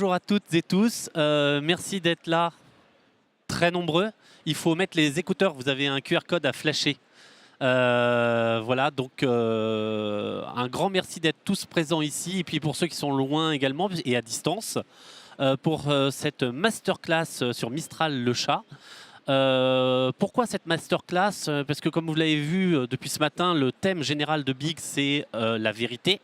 bonjour à toutes et tous. Merci d'être là, très nombreux. Il faut mettre les écouteurs, vous avez un QR code à flasher. Voilà, donc un grand merci d'être tous présents ici. Et puis pour ceux qui sont loin également et à distance, pour cette masterclass sur Mistral le chat. Pourquoi cette masterclass? Parce que comme vous l'avez vu depuis ce matin, le thème général de Big, c'est la vérité.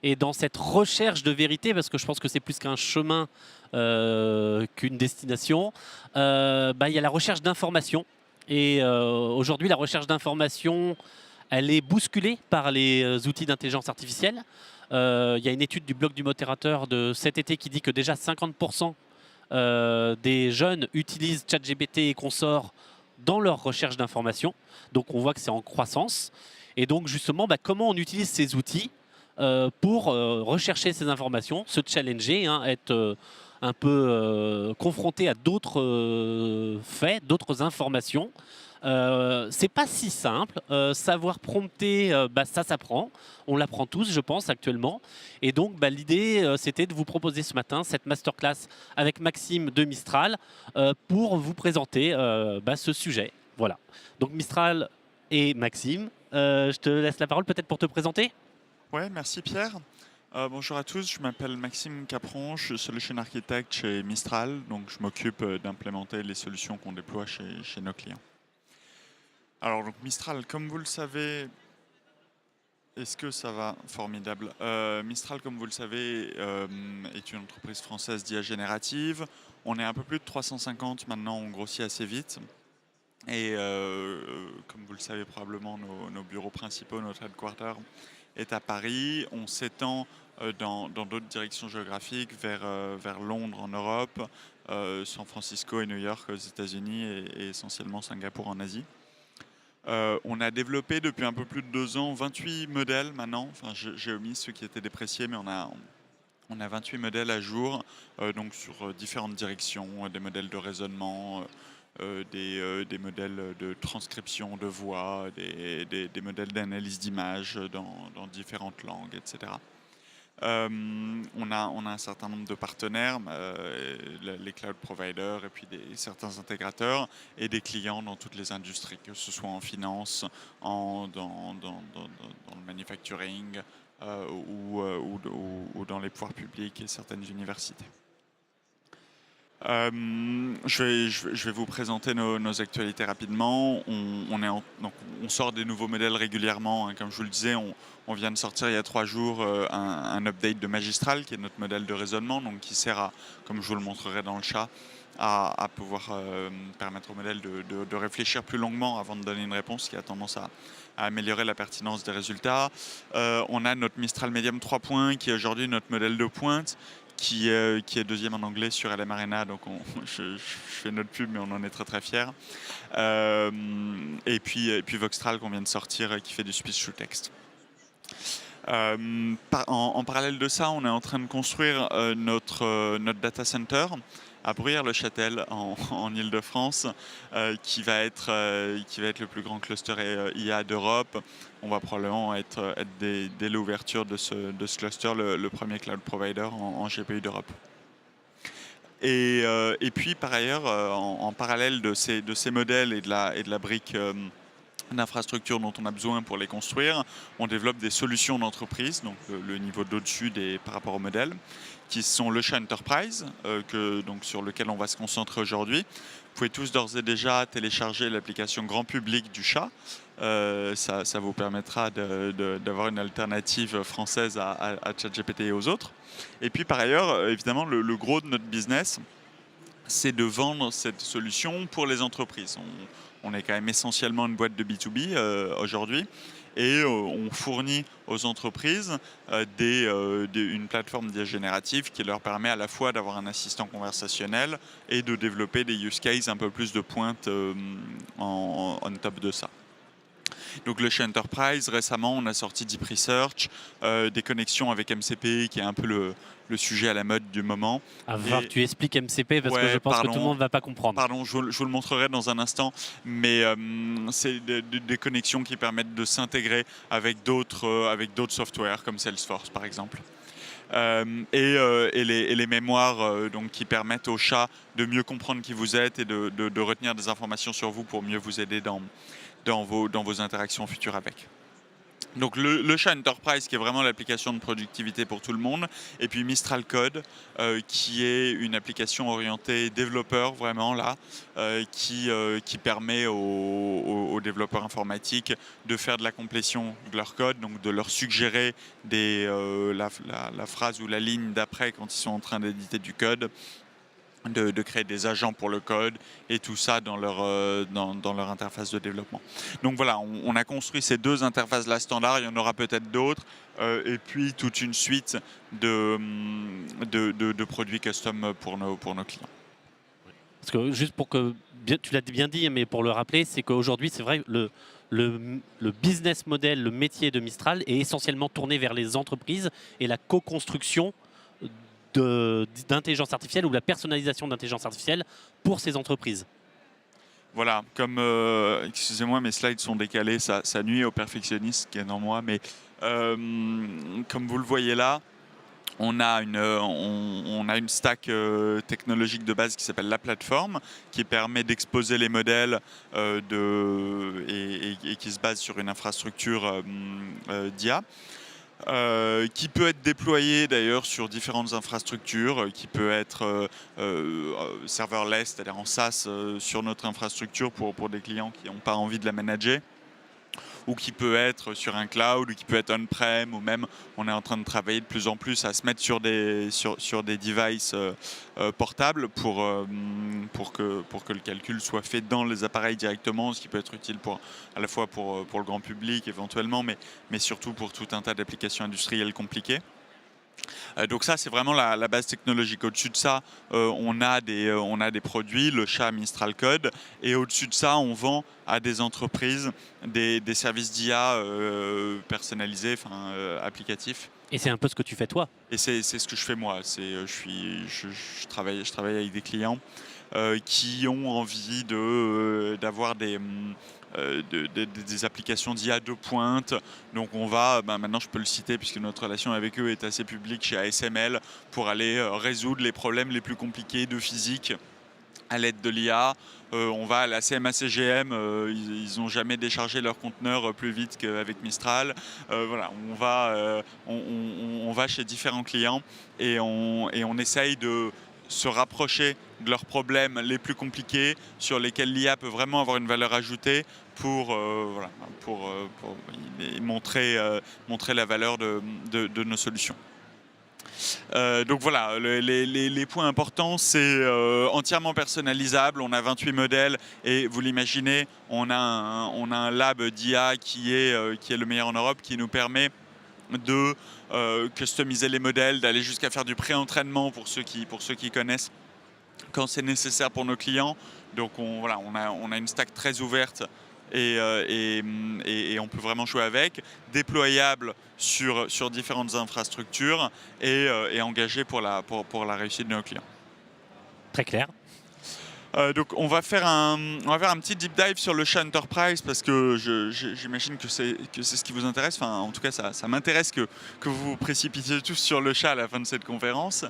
Et dans cette recherche de vérité, parce que je pense que c'est plus qu'un chemin qu'une destination, il y a la recherche d'information. Et aujourd'hui, la recherche d'information, elle est bousculée par les outils d'intelligence artificielle. Il y a une étude du blog du modérateur de cet été qui dit que déjà 50% des jeunes utilisent ChatGPT et consorts dans leur recherche d'information. Donc on voit que c'est en croissance. Et donc justement, comment on utilise ces outils pour rechercher ces informations, se challenger, être un peu confronté à d'autres faits, d'autres informations. C'est pas si simple. Savoir prompter, ça s'apprend. On l'apprend tous, je pense, actuellement. Et donc, l'idée, c'était de vous proposer ce matin cette masterclass avec Maxime de Mistral pour vous présenter ce sujet. Voilà. Donc, Mistral et Maxime, je te laisse la parole peut-être pour te présenter. Ouais, merci Pierre. Bonjour à tous, je m'appelle Maxime Capron, je suis Solution Architect chez Mistral, donc je m'occupe d'implémenter les solutions qu'on déploie chez nos clients. Alors donc Mistral, comme vous le savez, est-ce que ça va? Formidable. Mistral, comme vous le savez, est une entreprise française d'IA générative. On est un peu plus de 350 maintenant, on grossit assez vite. Et comme vous le savez probablement, nos bureaux principaux, notre headquarter est à Paris. On s'étend dans d'autres directions géographiques, vers Londres en Europe, San Francisco et New York aux États-Unis et essentiellement Singapour en Asie. On a développé depuis un peu plus de 2 ans 28 modèles maintenant. Enfin, j'ai omis ceux qui étaient dépréciés, mais on a 28 modèles à jour, donc sur différentes directions, des modèles de raisonnement, des modèles de transcription de voix, des modèles d'analyse d'image dans différentes langues, etc. On a un certain nombre de partenaires, les cloud providers et puis certains intégrateurs et des clients dans toutes les industries, que ce soit en finance, dans le manufacturing ou dans les pouvoirs publics et certaines universités. Je vais vous présenter nos actualités rapidement. On sort des nouveaux modèles régulièrement. Comme je vous le disais, on vient de sortir il y a 3 jours un update de Magistral, qui est notre modèle de raisonnement, donc qui sert à, comme je vous le montrerai dans le chat, à pouvoir permettre au modèle de réfléchir plus longuement avant de donner une réponse, qui a tendance à améliorer la pertinence des résultats. On a notre Mistral Medium 3.1, qui est aujourd'hui notre modèle de pointe, qui est deuxième en anglais sur LM Arena, donc je fais notre pub, mais on en est très très fiers. Et puis Voxtral qu'on vient de sortir, qui fait du speech to text. En parallèle de ça, on est en train de construire notre data center à Bruyères-le-Châtel en Île-de-France, qui va être le plus grand cluster IA d'Europe. On va probablement être dès l'ouverture de ce cluster le premier cloud provider en GPU d'Europe. Et puis par ailleurs, en parallèle de ces modèles et de la brique d'infrastructures dont on a besoin pour les construire, on développe des solutions d'entreprise, donc le niveau d'au-dessus par rapport au modèle, qui sont le chat Enterprise, sur lequel on va se concentrer aujourd'hui. Vous pouvez tous d'ores et déjà télécharger l'application grand public du chat. Ça vous permettra d'avoir une alternative française à ChatGPT et aux autres. Et puis par ailleurs, évidemment, le gros de notre business, c'est de vendre cette solution pour les entreprises. On est quand même essentiellement une boîte de B2B aujourd'hui. Et on fournit aux entreprises une plateforme d'IA générative qui leur permet à la fois d'avoir un assistant conversationnel et de développer des use cases un peu plus de pointe on top de ça. Donc le chez Enterprise, récemment, on a sorti Deep Research, des connexions avec MCP, qui est un peu le sujet à la mode du moment. Tu expliques MCP parce que je pense que tout le monde ne va pas comprendre. Pardon, je vous le montrerai dans un instant, mais c'est des connexions qui permettent de s'intégrer avec d'autres softwares comme Salesforce par exemple. et les mémoires donc, qui permettent au chat de mieux comprendre qui vous êtes et de retenir des informations sur vous pour mieux vous aider dans vos interactions futures avec. Donc le chat Enterprise qui est vraiment l'application de productivité pour tout le monde, et puis Mistral Code qui est une application orientée développeur vraiment là, qui permet aux développeurs informatiques de faire de la complétion de leur code, donc de leur suggérer la phrase ou la ligne d'après quand ils sont en train d'éditer du code, de créer des agents pour le code et tout ça dans leur interface de développement. Donc voilà, on a construit ces deux interfaces-là standards, il y en aura peut-être d'autres, et puis toute une suite de produits custom pour nos clients. Parce que juste pour que, tu l'as bien dit, mais pour le rappeler, c'est qu'aujourd'hui, c'est vrai, le business model, le métier de Mistral est essentiellement tourné vers les entreprises et la co-construction d'intelligence artificielle ou la personnalisation d'intelligence artificielle pour ces entreprises. Voilà, comme, excusez-moi, mes slides sont décalés, ça nuit au perfectionniste qui est en moi, mais comme vous le voyez là, on a une stack technologique de base qui s'appelle la plateforme, qui permet d'exposer les modèles et qui se base sur une infrastructure d'IA. Qui peut être déployé d'ailleurs sur différentes infrastructures, qui peut être serverless, c'est-à-dire en SaaS sur notre infrastructure pour des clients qui n'ont pas envie de la manager, ou qui peut être sur un cloud, ou qui peut être on-prem, ou même on est en train de travailler de plus en plus à se mettre sur des devices portables pour que le calcul soit fait dans les appareils directement, ce qui peut être utile à la fois pour le grand public éventuellement, mais surtout pour tout un tas d'applications industrielles compliquées. Donc ça, c'est vraiment la base technologique. Au-dessus de ça, on a des produits, le chat Mistral Code, et au-dessus de ça, on vend à des entreprises des services d'IA personnalisés, applicatifs. Et c'est un peu ce que tu fais toi. Et c'est ce que je fais moi. Je travaille avec des clients qui ont envie d'avoir des applications d'IA de pointe. Donc on va, maintenant je peux le citer puisque notre relation avec eux est assez publique, chez ASML, pour aller résoudre les problèmes les plus compliqués de physique à l'aide de l'IA. On va à la CMA-CGM, ils n'ont jamais déchargé leur conteneur plus vite qu'avec Mistral. Voilà, on va chez différents clients et on essaye de se rapprocher de leurs problèmes les plus compliqués sur lesquels l'IA peut vraiment avoir une valeur ajoutée pour montrer la valeur de nos solutions. Donc voilà, les points importants, c'est entièrement personnalisable. On a 28 modèles et vous l'imaginez, on a un lab d'IA qui est le meilleur en Europe, qui nous permet de customiser les modèles, d'aller jusqu'à faire du pré-entraînement pour ceux qui connaissent quand c'est nécessaire pour nos clients. Donc on a une stack très ouverte et on peut vraiment jouer avec, déployable sur différentes infrastructures et engagé pour la réussite de nos clients. Très clair. Donc on va faire un petit deep dive sur le chat Enterprise parce que j'imagine que c'est ce qui vous intéresse. Enfin, en tout cas, ça m'intéresse que vous vous précipitiez tous sur le chat à la fin de cette conférence.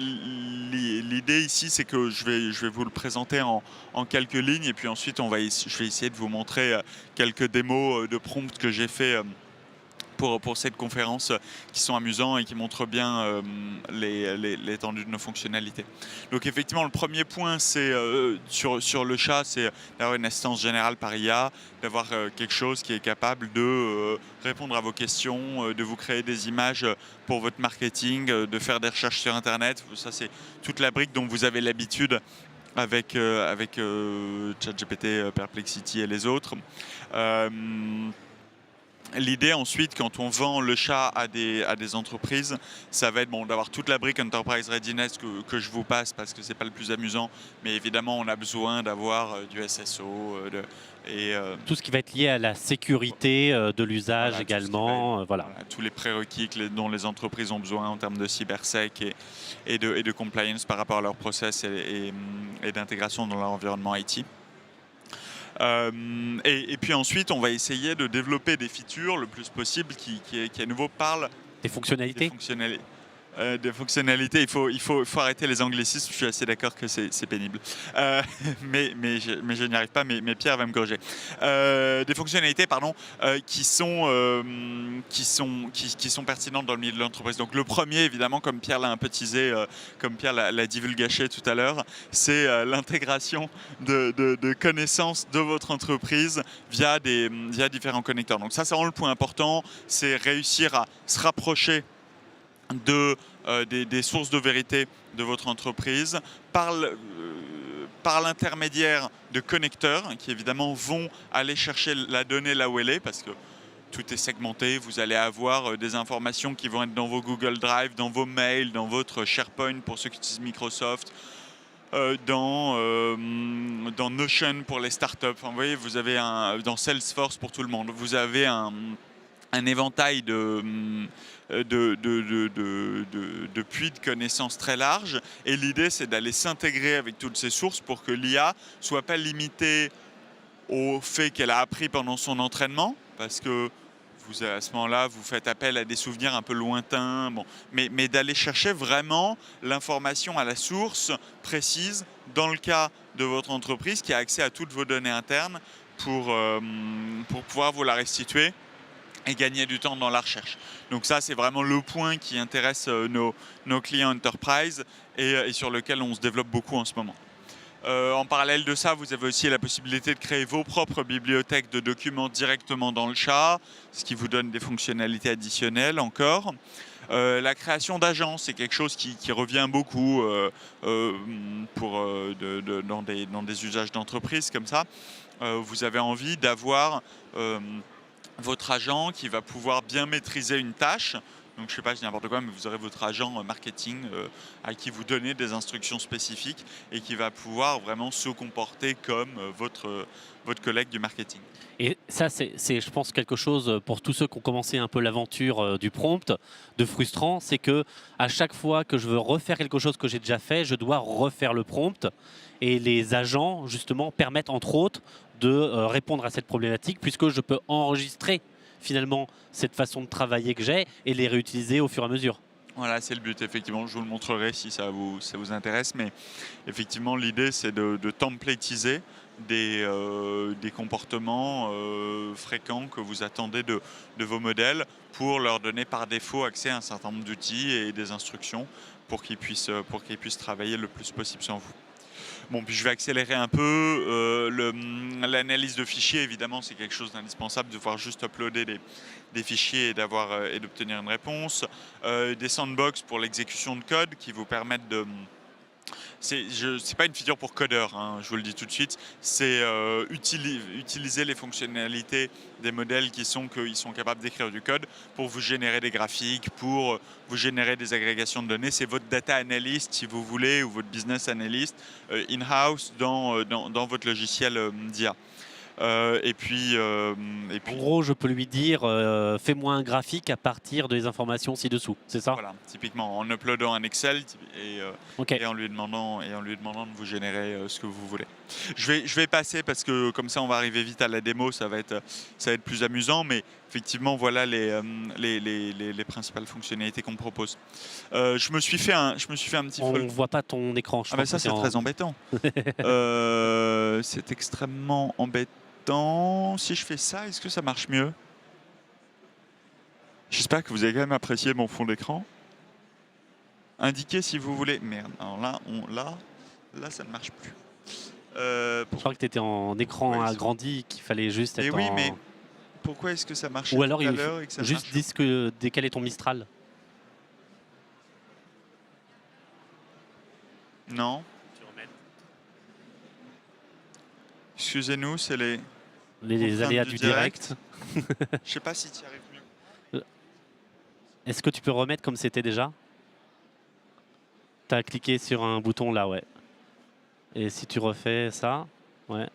L'idée ici, c'est que je vais vous le présenter en quelques lignes et puis ensuite je vais essayer de vous montrer quelques démos de prompts que j'ai fait pour cette conférence, qui sont amusants et qui montrent bien l'étendue de nos fonctionnalités. Donc effectivement, le premier point, c'est sur le chat, c'est d'avoir une assistance générale par IA, d'avoir quelque chose qui est capable de répondre à vos questions, de vous créer des images pour votre marketing, de faire des recherches sur Internet. Ça, c'est toute la brique dont vous avez l'habitude avec ChatGPT, Perplexity et les autres. L'idée ensuite, quand on vend le chat à des entreprises, ça va être d'avoir toute la brique Enterprise Readiness que je vous passe parce que c'est pas le plus amusant, mais évidemment on a besoin d'avoir du SSO tout ce qui va être lié à la sécurité de l'usage également. Voilà, tous les prérequis dont les entreprises ont besoin en termes de cybersec et de compliance par rapport à leur process et d'intégration dans leur environnement IT. Et puis ensuite, on va essayer de développer des features le plus possible qui à nouveau parlent Des fonctionnalités. Des fonctionnalités, il faut arrêter les anglicismes, je suis assez d'accord que c'est pénible. Mais je n'y arrive pas, mais Pierre va me corriger. Des fonctionnalités, pardon, qui sont pertinentes dans le milieu de l'entreprise. Donc le premier, évidemment, comme Pierre l'a un peu teasé, comme Pierre l'a divulgaché tout à l'heure, c'est l'intégration de connaissances de votre entreprise via différents connecteurs. Donc ça, c'est vraiment le point important, c'est réussir à se rapprocher des sources de vérité de votre entreprise par l'intermédiaire de connecteurs qui évidemment vont aller chercher la donnée là où elle est parce que tout est segmenté, vous allez avoir des informations qui vont être dans vos Google Drive, dans vos mails, dans votre SharePoint pour ceux qui utilisent Microsoft, dans Notion pour les startups. Enfin, vous voyez, vous avez dans Salesforce pour tout le monde. Vous avez un éventail de puits de connaissances très large. Et l'idée, c'est d'aller s'intégrer avec toutes ces sources pour que l'IA ne soit pas limitée au fait qu'elle a appris pendant son entraînement, parce que à ce moment-là, vous faites appel à des souvenirs un peu lointains, mais d'aller chercher vraiment l'information à la source précise dans le cas de votre entreprise qui a accès à toutes vos données internes pour pouvoir vous la restituer et gagner du temps dans la recherche. Donc ça, c'est vraiment le point qui intéresse nos clients enterprise et sur lequel on se développe beaucoup en ce moment. En parallèle de ça, vous avez aussi la possibilité de créer vos propres bibliothèques de documents directement dans le chat, ce qui vous donne des fonctionnalités additionnelles encore. La création d'agents, c'est quelque chose qui revient beaucoup dans des usages d'entreprise comme ça. Vous avez envie d'avoir votre agent qui va pouvoir bien maîtriser une tâche. Donc je ne sais pas, je dis n'importe quoi, mais vous aurez votre agent marketing à qui vous donnez des instructions spécifiques et qui va pouvoir vraiment se comporter comme votre collègue du marketing. Et ça, c'est, je pense, quelque chose pour tous ceux qui ont commencé un peu l'aventure du prompt, de frustrant, c'est que à chaque fois que je veux refaire quelque chose que j'ai déjà fait, je dois refaire le prompt. Et les agents, justement, permettent entre autres de répondre à cette problématique, puisque je peux enregistrer finalement cette façon de travailler que j'ai et les réutiliser au fur et à mesure. Voilà, c'est le but, effectivement. Je vous le montrerai si ça vous intéresse. Mais effectivement, l'idée, c'est de templatiser des comportements fréquents que vous attendez de vos modèles pour leur donner par défaut accès à un certain nombre d'outils et des instructions pour qu'ils puissent travailler le plus possible sans vous. Bon, puis je vais accélérer un peu. L'analyse de fichiers, évidemment, c'est quelque chose d'indispensable, de pouvoir juste uploader des fichiers et d'obtenir une réponse. Des sandbox pour l'exécution de code qui vous permettent de... C'est pas une feature pour codeurs, hein, je vous le dis tout de suite. C'est utiliser les fonctionnalités des modèles qu'ils sont capables d'écrire du code pour vous générer des graphiques, pour vous générer des agrégations de données. C'est votre data analyst, si vous voulez, ou votre business analyst in-house dans votre logiciel d'IA. Et puis, en gros, je peux lui dire fais-moi un graphique à partir des informations ci-dessous, c'est ça? Voilà, typiquement en uploadant un Excel et en lui demandant de vous générer ce que vous voulez. Je vais passer parce que comme ça on va arriver vite à la démo, ça va être plus amusant, mais effectivement voilà les principales fonctionnalités qu'on propose. Je me suis fait un petit. On ne voit pas ton écran. Ah bah ça c'est très embêtant. C'est extrêmement embêtant. Si je fais ça, est-ce que ça marche mieux? J'espère que vous avez quand même apprécié mon fond d'écran. Indiquez si vous voulez. Merde, alors là ça ne marche plus. Je crois que tu étais en écran agrandi, qu'il fallait juste être oui, mais pourquoi est-ce que ça marchait ou alors tout à l'heure et que ça juste décaler ton Mistral. Non. Excusez-nous, c'est les aléas du direct. Je sais pas si tu y arrives mieux. Est-ce que tu peux remettre comme c'était déjà? Tu as cliqué sur un bouton là, ouais. Et si tu refais ça, ouais.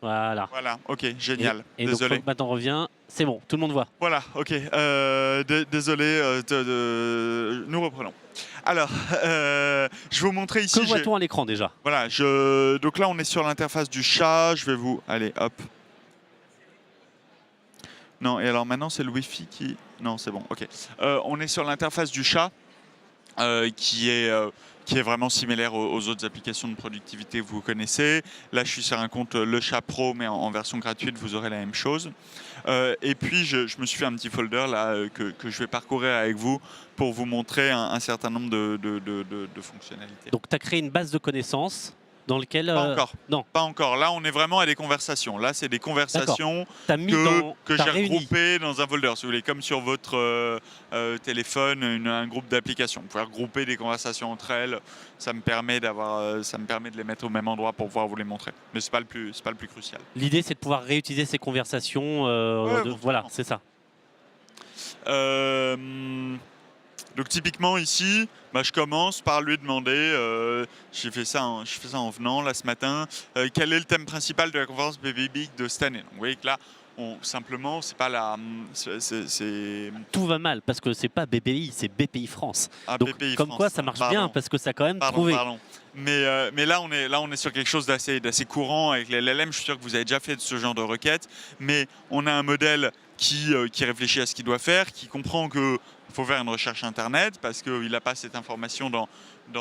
Voilà. Voilà, ok, génial. Et désolé. Donc maintenant revient, c'est bon, tout le monde voit. Voilà, ok. Désolé, nous reprenons. Alors, je vais vous montrer ici. Que voit-on à l'écran déjà? Voilà, donc là on est sur l'interface du chat. Je vais vous... Allez, hop. Non, et alors maintenant, c'est le Wi-Fi qui... Non, c'est bon, ok. On est sur l'interface du chat, qui est vraiment similaire aux autres applications de productivité que vous connaissez. Là, je suis sur un compte Le Chat Pro, mais en version gratuite, vous aurez la même chose. Et puis, je me suis fait un petit folder là, que je vais parcourir avec vous pour vous montrer un certain nombre de fonctionnalités. Donc, tu as créé une base de connaissances dans laquelle... Pas encore. Non. Pas encore. Là, on est vraiment à des conversations. Là, c'est des conversations que j'ai regroupées dans un folder, si vous voulez, comme sur votre téléphone, un groupe d'applications. Vous pouvez regrouper des conversations entre elles. Ça me permet de les mettre au même endroit pour pouvoir vous les montrer. Mais c'est pas le plus crucial. L'idée, c'est de pouvoir réutiliser ces conversations. Voilà, c'est ça. Donc typiquement ici, je commence par lui demander, je fais ça en venant là ce matin, quel est le thème principal de la conférence Baby Big de cette année. Donc, vous voyez que là, simplement, c'est pas la... Tout va mal parce que c'est pas BPI, c'est BPI France. Donc BPI comme France, quoi ça marche bien parce que ça a quand même trouvé. Mais là, on est sur quelque chose d'assez courant avec les LLM. Je suis sûr que vous avez déjà fait ce genre de requête. Mais on a un modèle qui réfléchit à ce qu'il doit faire, qui comprend que faut faire une recherche internet parce qu'il n'a pas cette information dans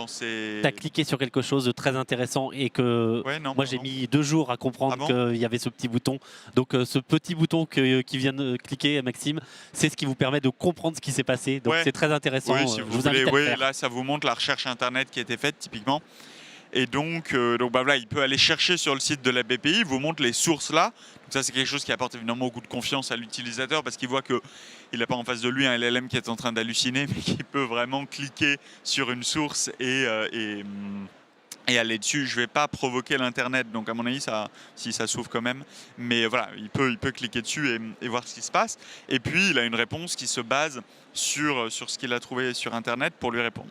ses... Tu as cliqué sur quelque chose de très intéressant et que moi j'ai mis 2 jours à comprendre qu'il y avait ce petit bouton. Donc ce petit bouton qui vient de cliquer, Maxime, c'est ce qui vous permet de comprendre ce qui s'est passé. Donc c'est très intéressant. Oui, si vous voulez, là ça vous montre la recherche internet qui a été faite typiquement. Et donc voilà, il peut aller chercher sur le site de la BPI, il vous montre les sources là. Donc ça, c'est quelque chose qui apporte évidemment beaucoup de confiance à l'utilisateur parce qu'il voit qu'il n'a pas en face de lui un LLM qui est en train d'halluciner, mais qui peut vraiment cliquer sur une source et aller dessus. Je ne vais pas provoquer l'Internet, donc à mon avis, ça s'ouvre quand même. Mais voilà, il peut cliquer dessus et voir ce qui se passe. Et puis, il a une réponse qui se base sur ce qu'il a trouvé sur Internet pour lui répondre.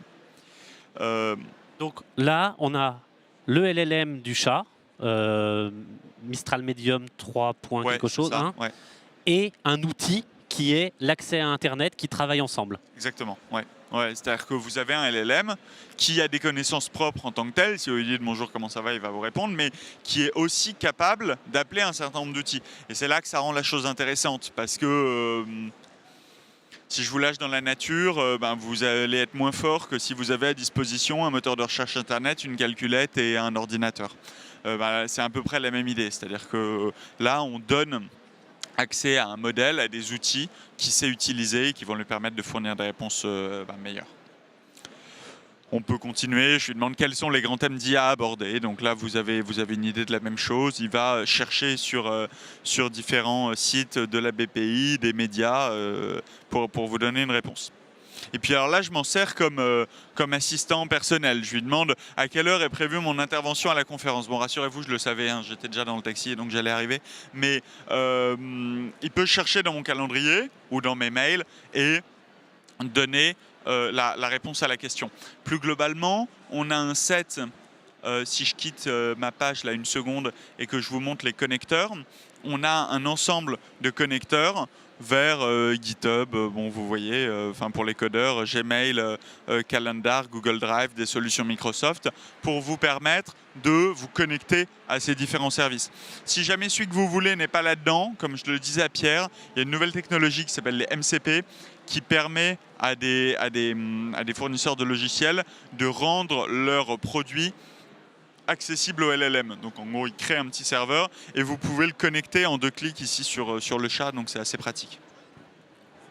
Donc là, on a le LLM du chat, Mistral Medium 3. quelque chose, et un outil qui est l'accès à Internet qui travaille ensemble. Exactement, ouais. C'est-à-dire que vous avez un LLM qui a des connaissances propres en tant que tel. Si vous lui dites bonjour, comment ça va, il va vous répondre, mais qui est aussi capable d'appeler un certain nombre d'outils. Et c'est là que ça rend la chose intéressante parce que... si je vous lâche dans la nature, vous allez être moins fort que si vous avez à disposition un moteur de recherche Internet, une calculette et un ordinateur. C'est à peu près la même idée. C'est-à-dire que là, on donne accès à un modèle, à des outils qui sait utiliser et qui vont lui permettre de fournir des réponses meilleures. On peut continuer. Je lui demande quels sont les grands thèmes d'IA à aborder. Donc là, vous avez une idée de la même chose. Il va chercher sur différents sites de la BPI, des médias, pour vous donner une réponse. Et puis alors là, je m'en sers comme assistant personnel. Je lui demande à quelle heure est prévue mon intervention à la conférence. Bon, rassurez-vous, je le savais, j'étais déjà dans le taxi et donc j'allais arriver. Mais il peut chercher dans mon calendrier ou dans mes mails et donner la réponse à la question. Plus globalement, on a un set, si je quitte ma page là une seconde et que je vous montre les connecteurs, on a un ensemble de connecteurs vers GitHub, vous voyez, pour les codeurs, Gmail, Calendar, Google Drive, des solutions Microsoft, pour vous permettre de vous connecter à ces différents services. Si jamais celui que vous voulez n'est pas là-dedans, comme je le disais à Pierre, il y a une nouvelle technologie qui s'appelle les MCP, qui permet à des fournisseurs de logiciels de rendre leurs produits accessibles au LLM. Donc en gros, il crée un petit serveur et vous pouvez le connecter en 2 clics ici sur le chat, donc c'est assez pratique.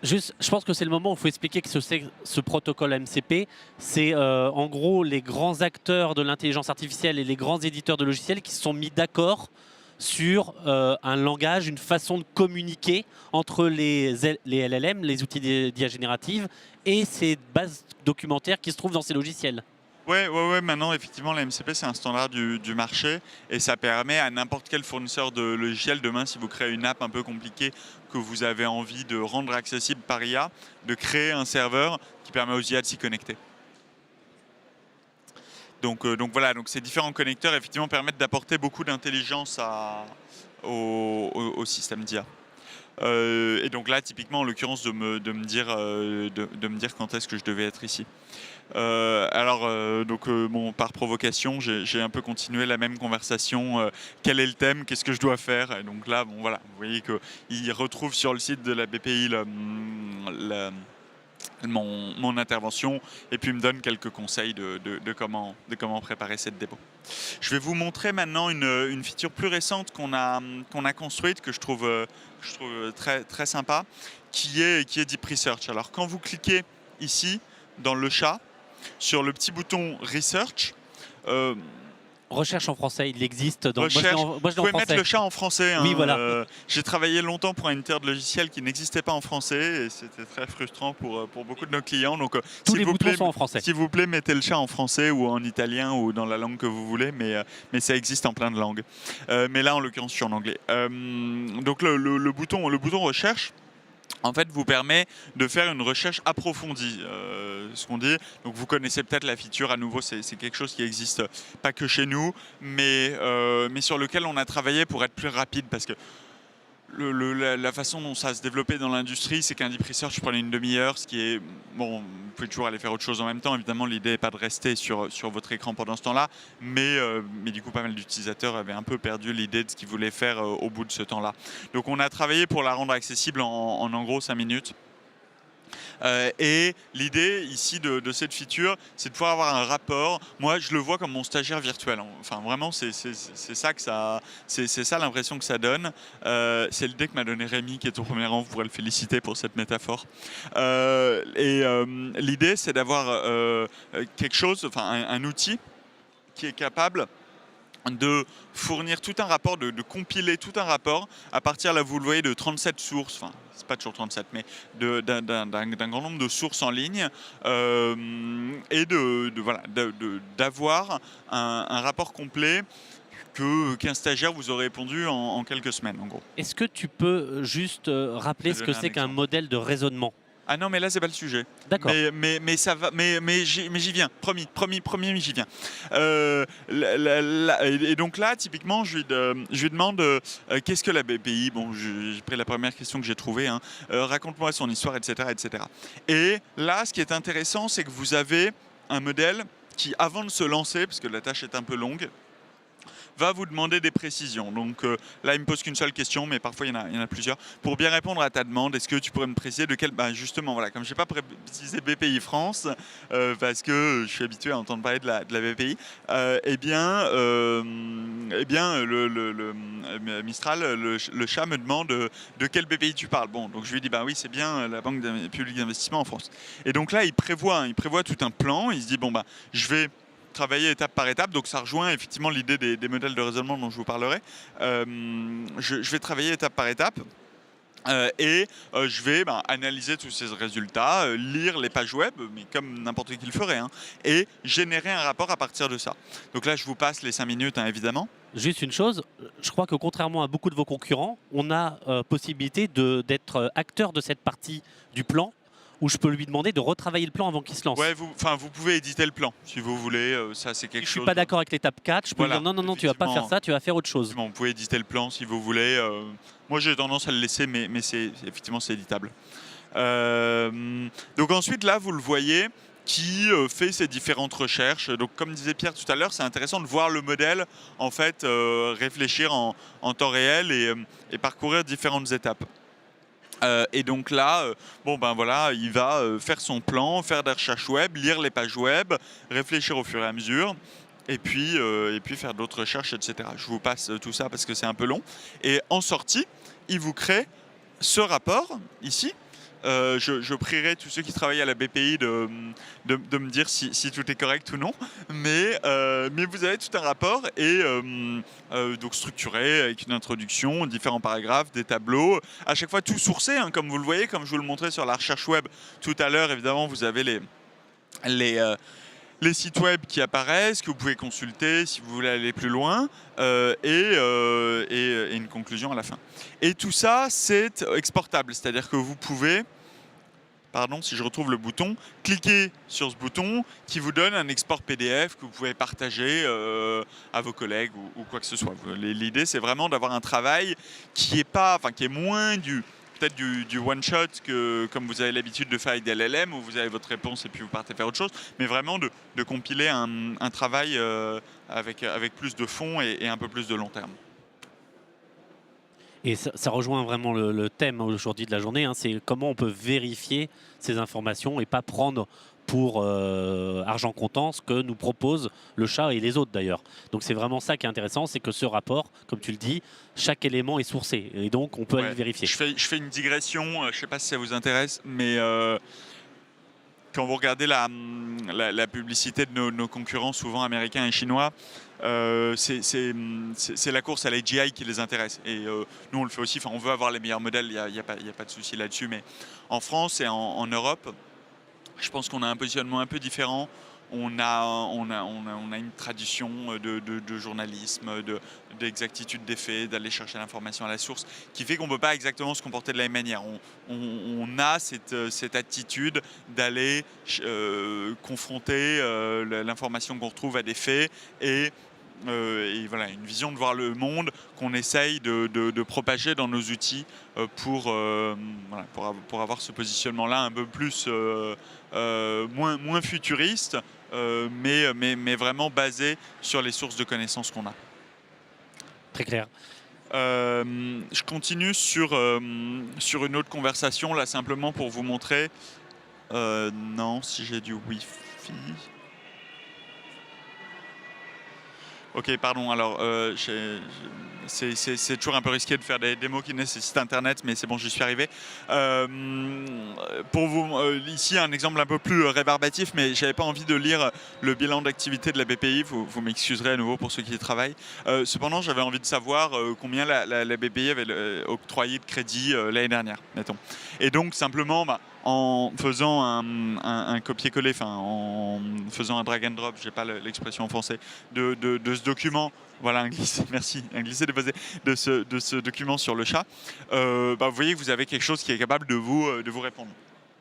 Juste, je pense que c'est le moment où il faut expliquer que ce protocole MCP, c'est en gros les grands acteurs de l'intelligence artificielle et les grands éditeurs de logiciels qui se sont mis d'accord sur un langage, une façon de communiquer entre les LLM, les outils d'IA générative, et ces bases documentaires qui se trouvent dans ces logiciels. Ouais, maintenant, effectivement, la MCP, c'est un standard du marché et ça permet à n'importe quel fournisseur de logiciels, demain, si vous créez une app un peu compliquée que vous avez envie de rendre accessible par IA, de créer un serveur qui permet aux IA de s'y connecter. Donc voilà, ces différents connecteurs, effectivement, permettent d'apporter beaucoup d'intelligence au système d'IA. Et donc là, typiquement, en l'occurrence, de me dire quand est-ce que je devais être ici. Bon, par provocation, j'ai un peu continué la même conversation. Quel est le thème? Qu'est-ce que je dois faire? Et donc là, bon, voilà, vous voyez qu'il retrouve sur le site de la BPI mon intervention et puis me donne quelques conseils de comment préparer cette démo. Je vais vous montrer maintenant une feature plus récente qu'on a construite, que je trouve très, très sympa, qui est Deep Research. Alors quand vous cliquez ici dans le chat, sur le petit bouton Research, Recherche en français, il existe. Moi, je recherche, l'ai vous en pouvez mettre français. le chat en français. Oui, voilà. J'ai travaillé longtemps pour un éditeur de logiciels qui n'existait pas en français et c'était très frustrant pour beaucoup de nos clients. Donc, Tous les boutons sont en français. s'il vous plaît, mettez le chat en français ou en italien ou dans la langue que vous voulez, mais ça existe en plein de langues. Mais là, en l'occurrence, je suis en anglais. Donc, le bouton recherche, en fait, vous permet de faire une recherche approfondie, ce qu'on dit. Donc, vous connaissez peut-être la feature. À nouveau, c'est quelque chose qui existe pas que chez nous, mais sur lequel on a travaillé pour être plus rapide, parce que la façon dont ça a se développé dans l'industrie, c'est qu'un deep research prenait une demi-heure, ce qui est... Bon, vous pouvez toujours aller faire autre chose en même temps. Évidemment, l'idée n'est pas de rester sur votre écran pendant ce temps-là, mais du coup, pas mal d'utilisateurs avaient un peu perdu l'idée de ce qu'ils voulaient faire au bout de ce temps-là. Donc, on a travaillé pour la rendre accessible en gros 5 minutes. Et l'idée ici de cette feature, c'est de pouvoir avoir un rapport. Moi, je le vois comme mon stagiaire virtuel. Enfin, vraiment, c'est ça l'impression que ça donne. C'est l'idée que m'a donné Rémi, qui est au premier rang. Vous pourrez le féliciter pour cette métaphore. L'idée, c'est d'avoir quelque chose, enfin un outil qui est capable de fournir tout un rapport, de compiler tout un rapport à partir, là vous le voyez, de 37 sources, enfin c'est pas toujours 37, mais d'un grand nombre de sources en ligne, et d'avoir un rapport complet qu'un stagiaire vous aurait répondu en quelques semaines en gros. Est-ce que tu peux juste rappeler ce que c'est qu'un modèle de raisonnement? Ah non, mais là c'est pas le sujet. D'accord. Mais ça va. Mais j'y viens. Promis, j'y viens. Et donc là, typiquement, je lui demande qu'est-ce que la BPI. Bon, j'ai pris la première question que j'ai trouvée. Raconte-moi son histoire, etc., etc. Et là, ce qui est intéressant, c'est que vous avez un modèle qui, avant de se lancer, parce que la tâche est un peu longue, va vous demander des précisions. Donc là, il me pose qu'une seule question, mais parfois il y en a plusieurs. Pour bien répondre à ta demande, est-ce que tu pourrais me préciser de quel... justement, voilà, comme je n'ai pas précisé BPI France, parce que je suis habitué à entendre parler de la BPI, Mistral, le chat me demande de quel BPI tu parles. Bon, donc je lui dis, oui, c'est bien la Banque publique d'investissement en France. Et donc là, il prévoit tout un plan. Il se dit, je vais travailler étape par étape, donc ça rejoint effectivement l'idée des modèles de raisonnement dont je vous parlerai. Je vais travailler étape par étape. Je vais analyser tous ces résultats, lire les pages web, mais comme n'importe qui le ferait, et générer un rapport à partir de ça. Donc là, je vous passe les 5 minutes, évidemment. Juste une chose, je crois que contrairement à beaucoup de vos concurrents, on a possibilité d'être acteur de cette partie du plan, où je peux lui demander de retravailler le plan avant qu'il se lance. Ouais, vous pouvez éditer le plan, si vous voulez. Ça, c'est quelque chose... Je suis pas d'accord avec l'étape 4, je peux lui dire non, tu vas pas faire ça, tu vas faire autre chose. Vous pouvez éditer le plan si vous voulez. Moi, j'ai tendance à le laisser, mais effectivement, c'est éditable. Donc ensuite, là, vous le voyez, qui fait ses différentes recherches. Donc, comme disait Pierre tout à l'heure, c'est intéressant de voir le modèle, en fait, réfléchir en temps réel et parcourir différentes étapes. Et donc là, il va faire son plan, faire des recherches web, lire les pages web, réfléchir au fur et à mesure, et puis faire d'autres recherches, etc. Je vous passe tout ça parce que c'est un peu long. Et en sortie, il vous crée ce rapport ici. Je prierai tous ceux qui travaillent à la BPI de me dire si tout est correct ou non. Mais vous avez tout un rapport donc structuré avec une introduction, différents paragraphes, des tableaux. À chaque fois tout sourcé, comme vous le voyez, comme je vous le montrais sur la recherche web tout à l'heure. Évidemment, vous avez les sites web qui apparaissent, que vous pouvez consulter si vous voulez aller plus loin, et une conclusion à la fin. Et tout ça, c'est exportable, c'est-à-dire que vous pouvez, si je retrouve le bouton, cliquer sur ce bouton qui vous donne un export PDF que vous pouvez partager à vos collègues ou quoi que ce soit. L'idée, c'est vraiment d'avoir un travail qui est moins du peut-être du one-shot, comme vous avez l'habitude de faire avec des LLM, où vous avez votre réponse et puis vous partez faire autre chose, mais vraiment de compiler un travail avec plus de fond et un peu plus de long terme. Et ça rejoint vraiment le thème aujourd'hui de la journée, hein, c'est comment on peut vérifier ces informations et pas prendre pour argent comptant ce que nous propose le chat et les autres d'ailleurs. Donc c'est vraiment ça qui est intéressant, c'est que ce rapport, comme tu le dis, chaque élément est sourcé et donc on peut aller le vérifier. Je fais une digression, je ne sais pas si ça vous intéresse, mais quand vous regardez la publicité de nos concurrents, souvent américains et chinois, c'est la course à l'AGI qui les intéresse. Et nous, on le fait aussi. Enfin, on veut avoir les meilleurs modèles, il n'y a pas de souci là-dessus. Mais en France et en Europe, je pense qu'on a un positionnement un peu différent. On a une tradition de journalisme, d'exactitude des faits, d'aller chercher l'information à la source, qui fait qu'on ne peut pas exactement se comporter de la même manière. On a cette attitude d'aller confronter l'information qu'on retrouve à des faits et voilà, une vision de voir le monde qu'on essaye de propager dans nos outils pour avoir ce positionnement-là un peu plus moins futuriste, mais vraiment basé sur les sources de connaissances qu'on a. Très clair. Je continue sur une autre conversation, là simplement pour vous montrer. Non, si j'ai du Wi-Fi. Ok, pardon, alors c'est toujours un peu risqué de faire des démos qui nécessitent Internet, mais c'est bon, j'y suis arrivé. Pour vous, ici, un exemple un peu plus rébarbatif, mais je n'avais pas envie de lire le bilan d'activité de la BPI, vous m'excuserez à nouveau pour ceux qui y travaillent. Cependant, j'avais envie de savoir combien la BPI avait octroyé de crédit l'année dernière, mettons. Et donc, simplement, en faisant un copier-coller, enfin en faisant un drag and drop, j'ai pas l'expression en français, de ce document, voilà, merci, un glisser-déposer de ce document sur le chat, vous voyez que vous avez quelque chose qui est capable de vous répondre.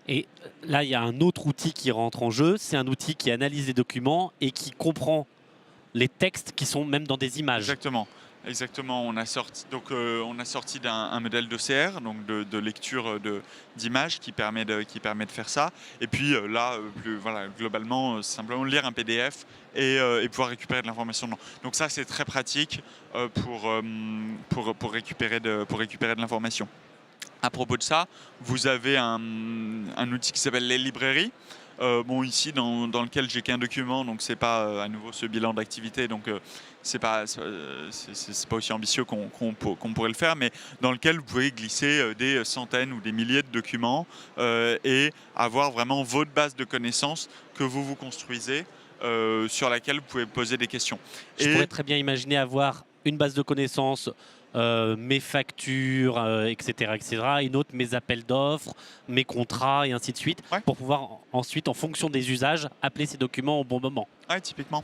Et là, il y a un autre outil qui rentre en jeu, c'est un outil qui analyse les documents et qui comprend les textes qui sont même dans des images. Exactement, on a sorti d'un modèle d'OCR, donc de lecture d'images qui permet de faire ça. Et puis là, voilà, globalement, simplement lire un PDF et pouvoir récupérer de l'information. Donc ça, c'est très pratique pour récupérer de l'information. À propos de ça, vous avez un outil qui s'appelle les librairies. Ici, dans lequel j'ai qu'un document, donc c'est pas à nouveau ce bilan d'activité, donc c'est pas aussi ambitieux qu'on pourrait le faire, mais dans lequel vous pouvez glisser des centaines ou des milliers de documents et avoir vraiment votre base de connaissances que vous construisez, sur laquelle vous pouvez poser des questions. Je pourrais très bien imaginer avoir une base de connaissances, mes factures, etc., une autre, mes appels d'offres, mes contrats et ainsi de suite, pour pouvoir ensuite, en fonction des usages, appeler ces documents au bon moment. Oui, typiquement.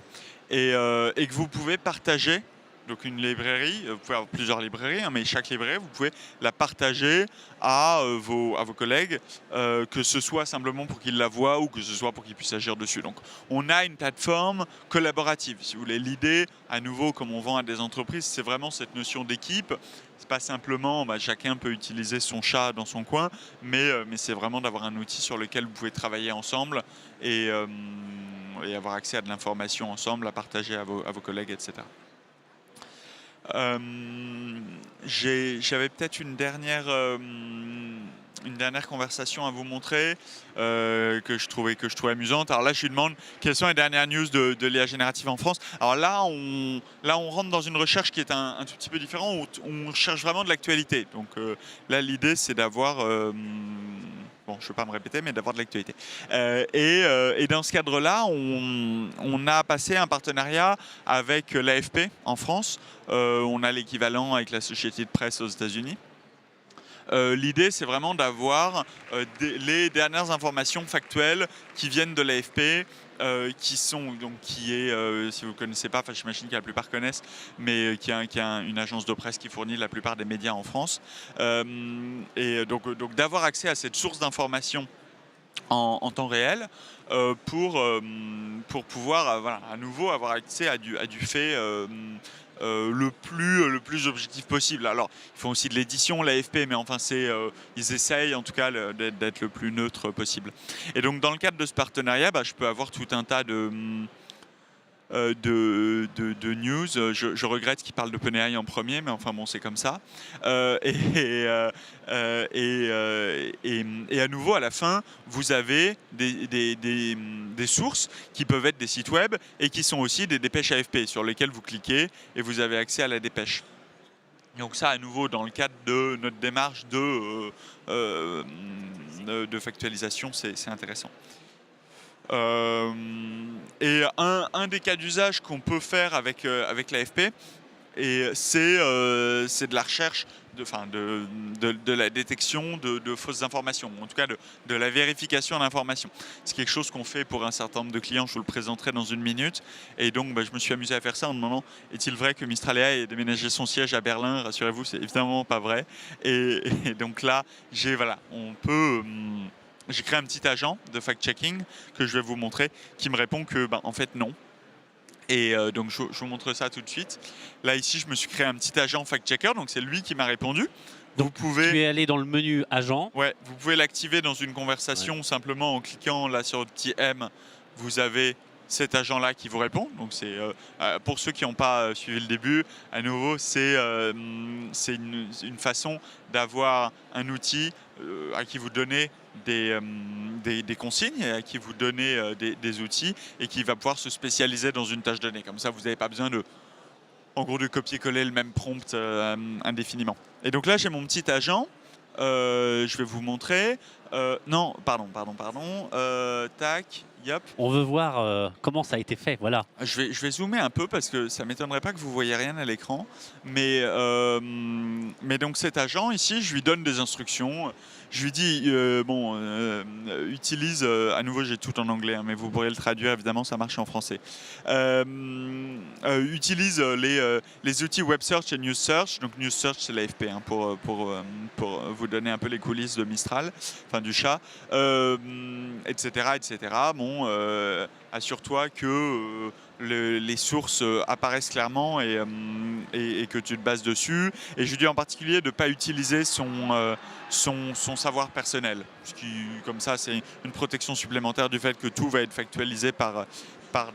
Et que vous pouvez partager. Donc une librairie, vous pouvez avoir plusieurs librairies, mais chaque librairie, vous pouvez la partager à vos collègues, que ce soit simplement pour qu'ils la voient ou que ce soit pour qu'ils puissent agir dessus. Donc on a une plateforme collaborative. Si vous voulez, l'idée, à nouveau, comme on vend à des entreprises, c'est vraiment cette notion d'équipe. C'est pas simplement chacun peut utiliser son chat dans son coin, mais c'est vraiment d'avoir un outil sur lequel vous pouvez travailler ensemble et avoir accès à de l'information ensemble, à partager à vos collègues, etc. J'avais peut-être une dernière conversation à vous montrer que je trouvais amusante. Alors là, je lui demande quelles sont les dernières news de l'IA générative en France. Alors là, on rentre dans une recherche qui est un tout petit peu différente, où on cherche vraiment de l'actualité. Donc là, l'idée, c'est d'avoir... je ne vais pas me répéter, mais d'avoir de l'actualité. Et dans ce cadre-là, on a passé un partenariat avec l'AFP en France. On a l'équivalent avec la Société de presse aux États-Unis. L'idée, c'est vraiment d'avoir les dernières informations factuelles qui viennent de l'AFP, si vous ne connaissez pas, j'imagine que la plupart connaissent, mais qui est une agence de presse qui fournit la plupart des médias en France. Et donc d'avoir accès à cette source d'information en temps réel pour pouvoir à nouveau avoir accès à du fait le plus objectif possible. Alors, ils font aussi de l'édition, l'AFP, mais enfin, ils essayent en tout cas d'être le plus neutre possible. Et donc, dans le cadre de ce partenariat, je peux avoir tout un tas de news. Je regrette qu'ils parlent d'OpenAI en premier, mais enfin bon, c'est comme ça. Et à nouveau, à la fin, vous avez des sources qui peuvent être des sites web et qui sont aussi des dépêches AFP sur lesquelles vous cliquez et vous avez accès à la dépêche. Donc ça, à nouveau, dans le cadre de notre démarche de factualisation, c'est intéressant. Et un des cas d'usage qu'on peut faire avec l'AFP, c'est de la recherche, de la détection de fausses informations, ou en tout cas de la vérification d'informations. C'est quelque chose qu'on fait pour un certain nombre de clients, je vous le présenterai dans une minute. Et donc je me suis amusé à faire ça en me demandant, est-il vrai que Mistral AI ait déménagé son siège à Berlin? Rassurez-vous, c'est évidemment pas vrai. Et donc là, j'ai créé un petit agent de fact-checking que je vais vous montrer qui me répond que, en fait, non. Et donc, je vous montre ça tout de suite. Là, ici, je me suis créé un petit agent fact-checker, donc c'est lui qui m'a répondu. Donc, tu es allé dans le menu agent. Ouais, vous pouvez l'activer dans une conversation simplement en cliquant là sur le petit M. Vous avez cet agent-là qui vous répond. Donc, c'est pour ceux qui n'ont pas suivi le début, à nouveau, c'est une façon d'avoir un outil à qui vous donnez des consignes, et à qui vous donnez des outils et qui va pouvoir se spécialiser dans une tâche donnée. Comme ça, vous n'avez pas besoin de copier-coller le même prompt indéfiniment. Et donc là, j'ai mon petit agent. Je vais vous montrer. Non, pardon. Tac, yep. On veut voir comment ça a été fait, voilà. Je vais zoomer un peu parce que ça ne m'étonnerait pas que vous ne voyez rien à l'écran. Mais donc cet agent ici, je lui donne des instructions. Je lui dis, utilise, à nouveau j'ai tout en anglais, mais vous pourrez le traduire évidemment, ça marche en français. Utilise les outils Web Search et News Search. Donc News Search c'est l'AFP pour vous donner un peu les coulisses de Mistral, enfin du chat, etc. Bon, assure-toi que les sources apparaissent clairement et que tu te bases dessus. Et je lui dis en particulier de ne pas utiliser son savoir personnel. Comme ça, c'est une protection supplémentaire du fait que tout va être factualisé par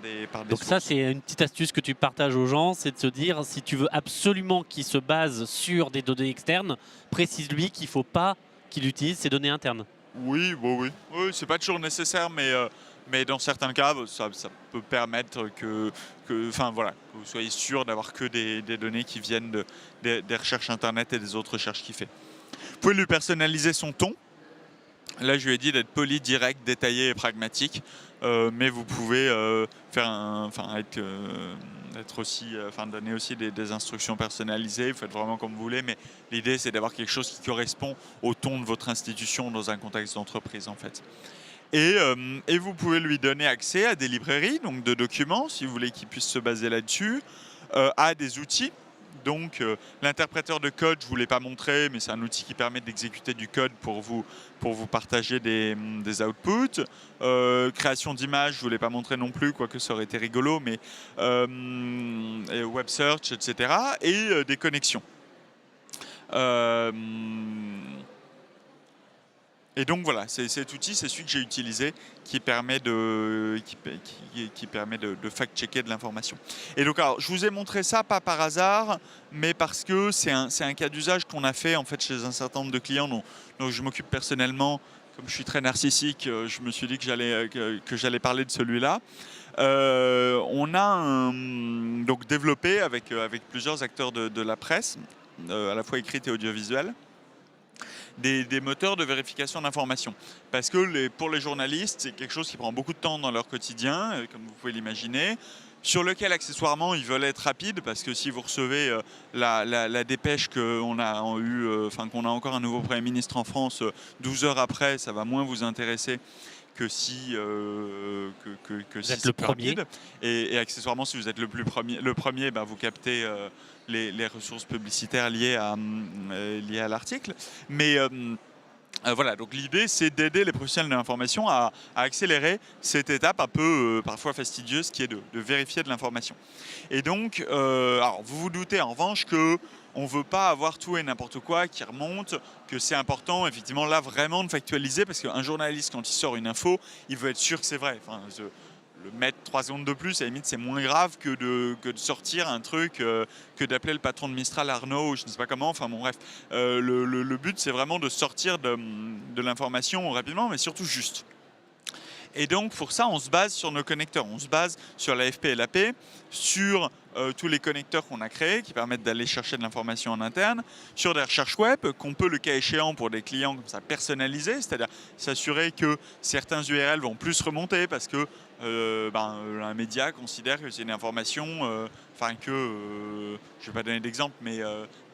des Donc sources. ça, c'est une petite astuce que tu partages aux gens, c'est de se dire, si tu veux absolument qu'il se base sur des données externes, précise-lui qu'il ne faut pas qu'il utilise ces données internes. Oui, c'est pas toujours nécessaire, mais dans certains cas, ça peut permettre que vous soyez sûr d'avoir que des données qui viennent des recherches Internet et des autres recherches qu'il fait. Vous pouvez lui personnaliser son ton. Là, je lui ai dit d'être poli, direct, détaillé et pragmatique, mais vous pouvez donner aussi des instructions personnalisées. Vous faites vraiment comme vous voulez, mais l'idée, c'est d'avoir quelque chose qui correspond au ton de votre institution dans un contexte d'entreprise, en fait. Et vous pouvez lui donner accès à des librairies, donc de documents, si vous voulez qu'il puisse se baser là-dessus, à des outils. Donc l'interpréteur de code, je ne vous l'ai pas montré, mais c'est un outil qui permet d'exécuter du code pour vous partager des outputs. Création d'images, je ne vous l'ai pas montré non plus, quoique ça aurait été rigolo, mais web search, etc. Et des connexions. Et donc voilà, cet outil, c'est celui que j'ai utilisé qui permet de fact-checker de l'information. Et donc alors, je vous ai montré ça pas par hasard, mais parce que c'est un cas d'usage qu'on a fait en fait chez un certain nombre de clients dont je m'occupe personnellement. Comme je suis très narcissique, je me suis dit que j'allais parler de celui-là. On a donc développé avec plusieurs acteurs de la presse, à la fois écrite et audiovisuelle, des moteurs de vérification d'informations. Parce que pour les journalistes, c'est quelque chose qui prend beaucoup de temps dans leur quotidien, comme vous pouvez l'imaginer, sur lequel accessoirement ils veulent être rapides, parce que si vous recevez la dépêche qu'on a encore un nouveau Premier ministre en France 12 heures après, ça va moins vous intéresser que si vous êtes le premier. Et accessoirement, si vous êtes le premier, vous captez les ressources publicitaires liées à l'article. Mais Voilà, donc l'idée, c'est d'aider les professionnels de l'information à accélérer cette étape un peu parfois fastidieuse qui est de vérifier de l'information. Et donc, alors vous vous doutez en revanche que on ne veut pas avoir tout et n'importe quoi qui remonte, que c'est important effectivement là vraiment de factualiser parce qu'un journaliste quand il sort une info, il veut être sûr que c'est vrai. Enfin, le mettre 3 secondes de plus, à la limite, c'est moins grave que de sortir un truc, que d'appeler le patron de Mistral Arnaud, ou je ne sais pas comment. Enfin bon, bref. Le but, c'est vraiment de sortir de l'information rapidement, mais surtout juste. Et donc, pour ça, on se base sur nos connecteurs. On se base sur l'AFP et l'AP, sur tous les connecteurs qu'on a créés qui permettent d'aller chercher de l'information en interne, sur des recherches web qu'on peut, le cas échéant, pour des clients comme ça, personnaliser, c'est-à-dire s'assurer que certains URL vont plus remonter parce que un média considère que c'est une information, je ne vais pas donner d'exemple, mais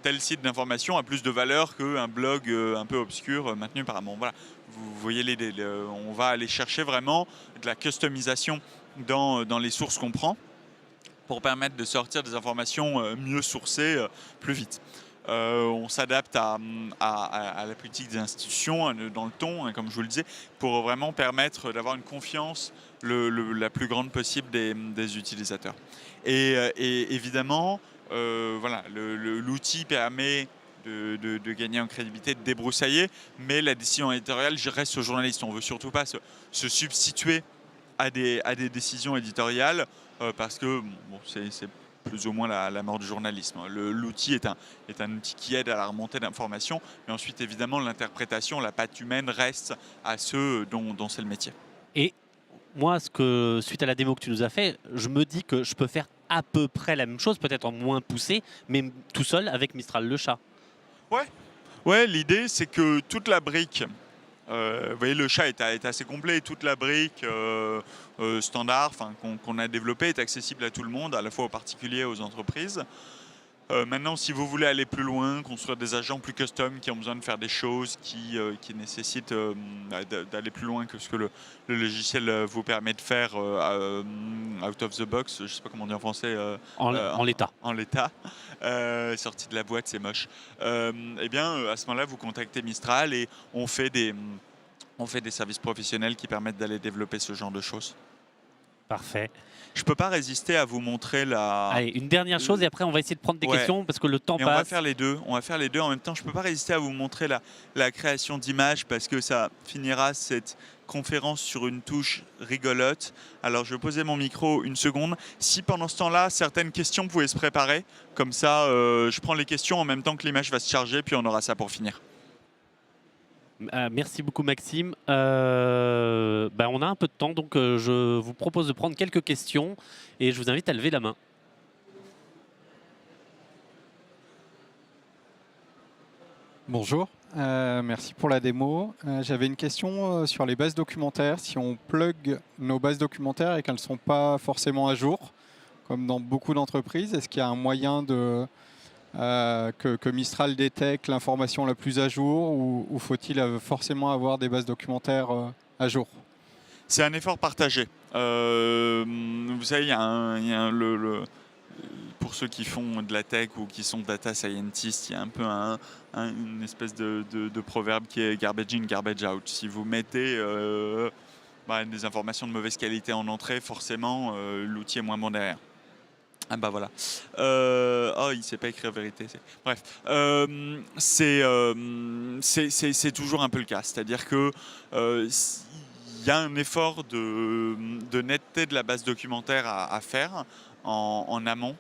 tel site d'information a plus de valeur qu'un blog un peu obscur maintenu par un... Bon, voilà. Vous voyez l'idée, on va aller chercher vraiment de la customisation dans les sources qu'on prend pour permettre de sortir des informations mieux sourcées plus vite. On s'adapte à la politique des institutions dans le ton, hein, comme je vous le disais, pour vraiment permettre d'avoir une confiance la plus grande possible des utilisateurs. Et évidemment, voilà, l'outil permet de gagner en crédibilité, de débroussailler, mais la décision éditoriale reste aux journalistes. On ne veut surtout pas se substituer à des décisions éditoriales parce que bon, c'est plus ou moins la mort du journalisme. L'outil est un outil qui aide à la remontée d'informations, mais ensuite évidemment l'interprétation, la patte humaine reste à ceux dont c'est le métier. Et moi, suite à la démo que tu nous as fait, je me dis que je peux faire à peu près la même chose, peut-être en moins poussé, mais tout seul avec Mistral le chat. Ouais, l'idée c'est que toute la brique, vous voyez, le chat est assez complet, toute la brique standard qu'on a développée est accessible à tout le monde, à la fois aux particuliers et aux entreprises. Maintenant, si vous voulez aller plus loin, construire des agents plus custom qui ont besoin de faire des choses qui nécessitent d'aller plus loin que ce que le logiciel vous permet de faire out of the box, je ne sais pas comment on dit en français. En l'état. En l'état. Sorti de la boîte, c'est moche. Eh bien, à ce moment-là, vous contactez Mistral et on fait des services professionnels qui permettent d'aller développer ce genre de choses. Parfait. Je ne peux pas résister à vous montrer la... Allez, une dernière chose et après on va essayer de prendre des questions parce que le temps passe. On va faire les deux. On va faire les deux en même temps. Je ne peux pas résister à vous montrer la création d'images parce que ça finira cette conférence sur une touche rigolote. Alors je vais poser mon micro une seconde. Si pendant ce temps-là, certaines questions pouvaient se préparer, comme ça je prends les questions en même temps que l'image va se charger, puis on aura ça pour finir. Merci beaucoup Maxime. On a un peu de temps, donc je vous propose de prendre quelques questions et je vous invite à lever la main. Bonjour, merci pour la démo. J'avais une question sur les bases documentaires. Si on plug nos bases documentaires et qu'elles ne sont pas forcément à jour, comme dans beaucoup d'entreprises, est-ce qu'il y a un moyen que Mistral détecte l'information la plus à jour ou faut-il forcément avoir des bases documentaires à jour? C'est un effort partagé. Vous savez, pour ceux qui font de la tech ou qui sont data scientists, il y a un peu une espèce de proverbe qui est garbage in, garbage out. Si vous mettez des informations de mauvaise qualité en entrée, forcément, l'outil est moins bon derrière. Ah bah voilà. Il sait pas écrire vérité. Bref, c'est toujours un peu le cas. C'est-à-dire que il y a un effort de netteté de la base documentaire à faire en amont.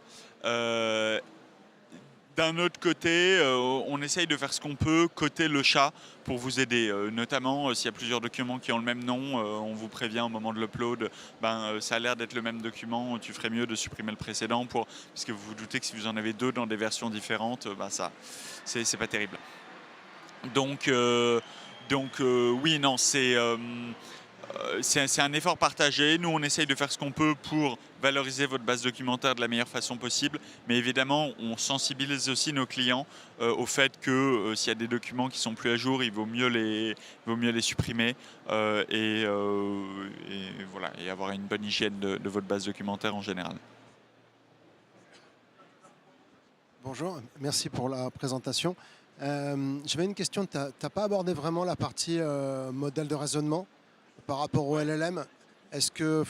D'un autre côté, on essaye de faire ce qu'on peut côté le chat pour vous aider. Notamment, s'il y a plusieurs documents qui ont le même nom, on vous prévient au moment de l'upload, ça a l'air d'être le même document, tu ferais mieux de supprimer le précédent, parce que vous vous doutez que si vous en avez deux dans des versions différentes, c'est pas terrible. Donc oui, non, c'est un effort partagé. Nous, on essaye de faire ce qu'on peut pour valoriser votre base documentaire de la meilleure façon possible. Mais évidemment, on sensibilise aussi nos clients au fait que s'il y a des documents qui sont plus à jour, il vaut mieux les supprimer et avoir une bonne hygiène de votre base documentaire en général. Bonjour, merci pour la présentation. J'avais une question. Tu n'as pas abordé vraiment la partie modèle de raisonnement par rapport au LLM. Est-ce que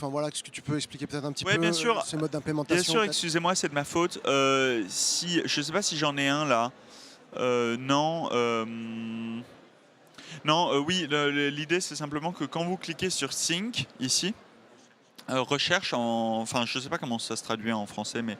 tu peux expliquer peut-être un petit Ouais, peu bien sûr. ce mode Bien d'implémentation sûr, peut-être. excusez-moi, c'est de ma faute. Je ne sais pas si j'en ai un là. Non. Non, oui, l'idée c'est simplement que quand vous cliquez sur Think ici, recherche enfin je ne sais pas comment ça se traduit en français, mais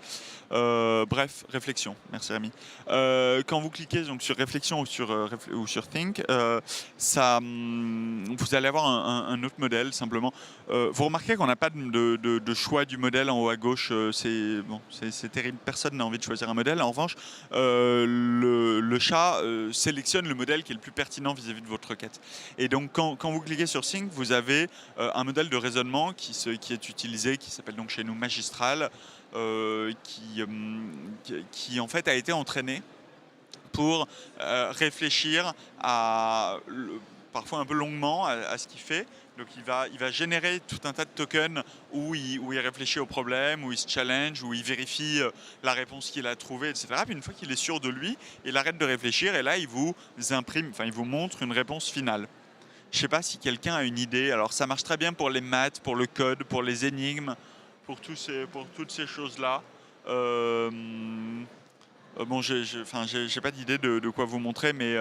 bref, réflexion. Merci Rémi. Quand vous cliquez donc sur réflexion ou sur Think, vous allez avoir un autre modèle simplement. Vous remarquez qu'on n'a pas de choix du modèle en haut à gauche. C'est terrible. Personne n'a envie de choisir un modèle. En revanche, le chat sélectionne le modèle qui est le plus pertinent vis-à-vis de votre requête. Et donc quand vous cliquez sur Think, vous avez un modèle de raisonnement qui est utilisé, qui s'appelle donc chez nous Magistral, qui en fait a été entraîné pour réfléchir parfois un peu longuement à ce qu'il fait. Donc il va générer tout un tas de tokens où il réfléchit au problème, où il se challenge, où il vérifie la réponse qu'il a trouvée, etc. Puis une fois qu'il est sûr de lui, il arrête de réfléchir et là il vous montre une réponse finale. Je ne sais pas si quelqu'un a une idée. Alors ça marche très bien pour les maths, pour le code, pour les énigmes, pour toutes ces choses-là. Bon, j'ai pas d'idée de quoi vous montrer, mais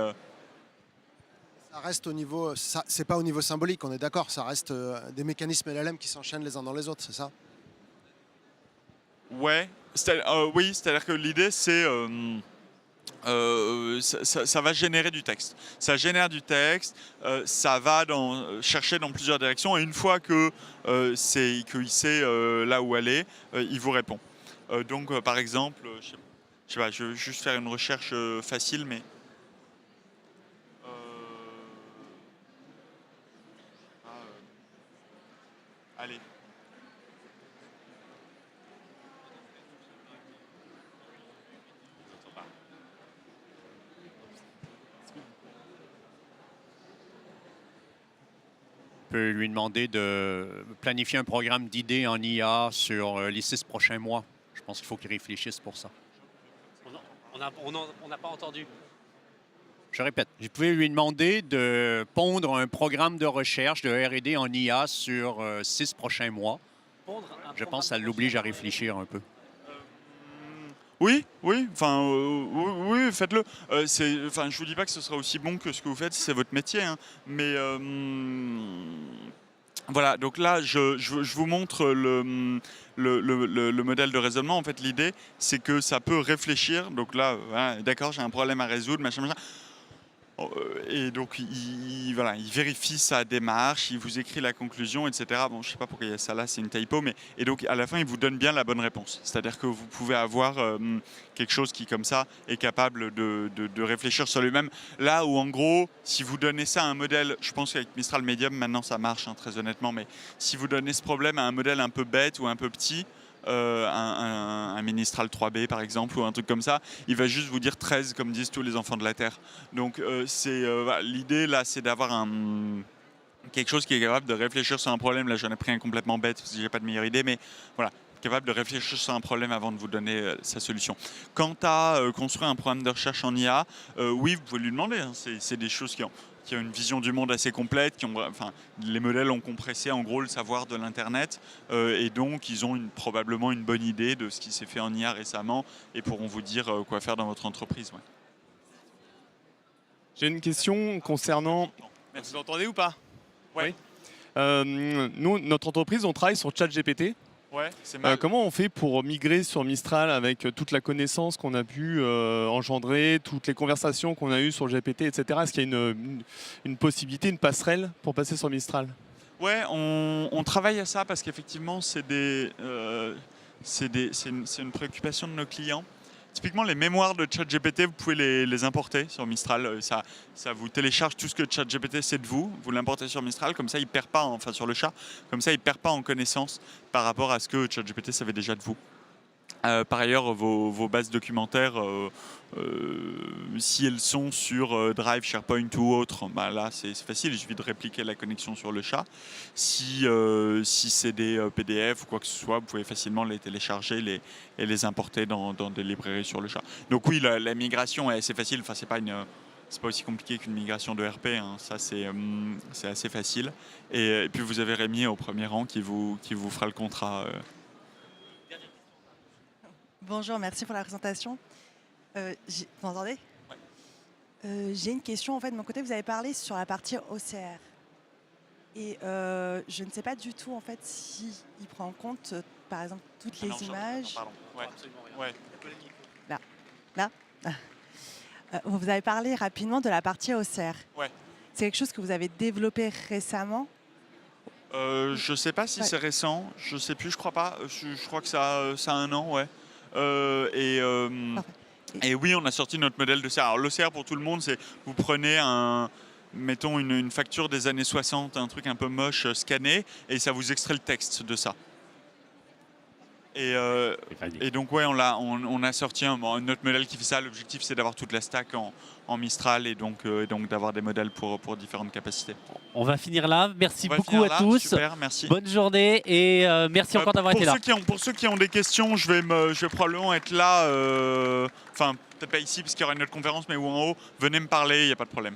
Ça reste au niveau, c'est pas au niveau symbolique, on est d'accord. Ça reste des mécanismes LLM qui s'enchaînent les uns dans les autres, c'est ça? ouais. Oui, c'est-à-dire que l'idée c'est ça va générer du texte. Ça génère du texte, ça va chercher dans plusieurs directions, et une fois qu'il sait là où aller, il vous répond. Donc, par exemple, je sais pas, je vais juste faire une recherche facile, mais euh, allez. Peut lui demander de planifier un programme d'idées en IA sur les 6 prochains mois. Je pense qu'il faut qu'il réfléchisse pour ça. On n'a pas entendu. Je répète, vous pouvez lui demander de pondre un programme de recherche de R&D en IA sur 6 prochains mois. Je pense que ça l'oblige à réfléchir un peu. Oui, faites-le. Je vous dis pas que ce sera aussi bon que ce que vous faites, c'est votre métier, hein, mais voilà. Donc là, je vous montre le modèle de raisonnement. En fait, l'idée, c'est que ça peut réfléchir. Donc là, voilà, d'accord, j'ai un problème à résoudre, machin. Et donc, il vérifie sa démarche, il vous écrit la conclusion, etc. Bon, je ne sais pas pourquoi il y a ça là, c'est une typo, et donc à la fin, il vous donne bien la bonne réponse. C'est-à-dire que vous pouvez avoir quelque chose qui, comme ça, est capable de réfléchir sur lui-même. Là où, en gros, si vous donnez ça à un modèle, je pense qu'avec Mistral Medium, maintenant ça marche, hein, très honnêtement, mais si vous donnez ce problème à un modèle un peu bête ou un peu petit, un Mistral 3B par exemple ou un truc comme ça, il va juste vous dire 13 comme disent tous les enfants de la Terre. Donc l'idée là, c'est d'avoir quelque chose qui est capable de réfléchir sur un problème. Là j'en ai pris un complètement bête parce que j'ai pas de meilleure idée, mais voilà, capable de réfléchir sur un problème avant de vous donner sa solution. Quant à construire un programme de recherche en IA, oui, vous pouvez lui demander, hein, c'est des choses qui ont une vision du monde assez complète, les modèles ont compressé en gros le savoir de l'Internet, et donc ils ont probablement une bonne idée de ce qui s'est fait en IA récemment et pourront vous dire quoi faire dans votre entreprise. Ouais. J'ai une question concernant... Merci. Vous entendez ou pas? Ouais. Oui. Nous, notre entreprise, on travaille sur ChatGPT. Ouais, c'est mal. Comment on fait pour migrer sur Mistral avec toute la connaissance qu'on a pu engendrer, toutes les conversations qu'on a eues sur le GPT, etc. Est-ce qu'il y a une possibilité, une passerelle pour passer sur Mistral? Ouais, on travaille à ça parce qu'effectivement, c'est une préoccupation de nos clients. Typiquement, les mémoires de ChatGPT, vous pouvez les importer sur Mistral. Ça vous télécharge tout ce que ChatGPT sait de vous. Vous l'importez sur Mistral, comme ça, il perd pas, sur le chat, comme ça, il perd pas en connaissance par rapport à ce que ChatGPT savait déjà de vous. Par ailleurs, vos bases documentaires, si elles sont sur Drive, SharePoint ou autre, bah là c'est facile, il suffit de répliquer la connexion sur le chat. Si c'est des PDF ou quoi que ce soit, vous pouvez facilement les télécharger et les importer dans des librairies sur le chat. Donc oui, la migration est assez facile, enfin, c'est pas aussi compliqué qu'une migration de RP, hein. Ça c'est assez facile. Et puis vous avez Rémi au premier rang qui vous fera le contrat. Bonjour, merci pour la présentation. Vous m'entendez? J'ai une question. En fait, de mon côté, vous avez parlé sur la partie OCR. Et je ne sais pas du tout en fait s'il prend en compte, par exemple, toutes les images. Pardon. Ouais. Là. Vous avez parlé rapidement de la partie OCR. Ouais. C'est quelque chose que vous avez développé récemment? Je sais pas si c'est récent, je sais plus, je crois pas. Je crois que ça a 1 an, ouais. Et oui, on a sorti notre modèle de CR. Alors l'OCR pour tout le monde, c'est vous prenez mettons une facture des années 60, un truc un peu moche scanné, et ça vous extrait le texte de ça. Et donc ouais, on a sorti notre modèle qui fait ça. L'objectif c'est d'avoir toute la stack en Mistral et donc d'avoir des modèles pour différentes capacités. On va finir là. Merci beaucoup à tous. Super, merci. Bonne journée et merci encore d'avoir été là. Pour ceux qui ont des questions, je vais probablement être là. Enfin, peut-être pas ici parce qu'il y aura une autre conférence, mais ou en haut. Venez me parler, il n'y a pas de problème.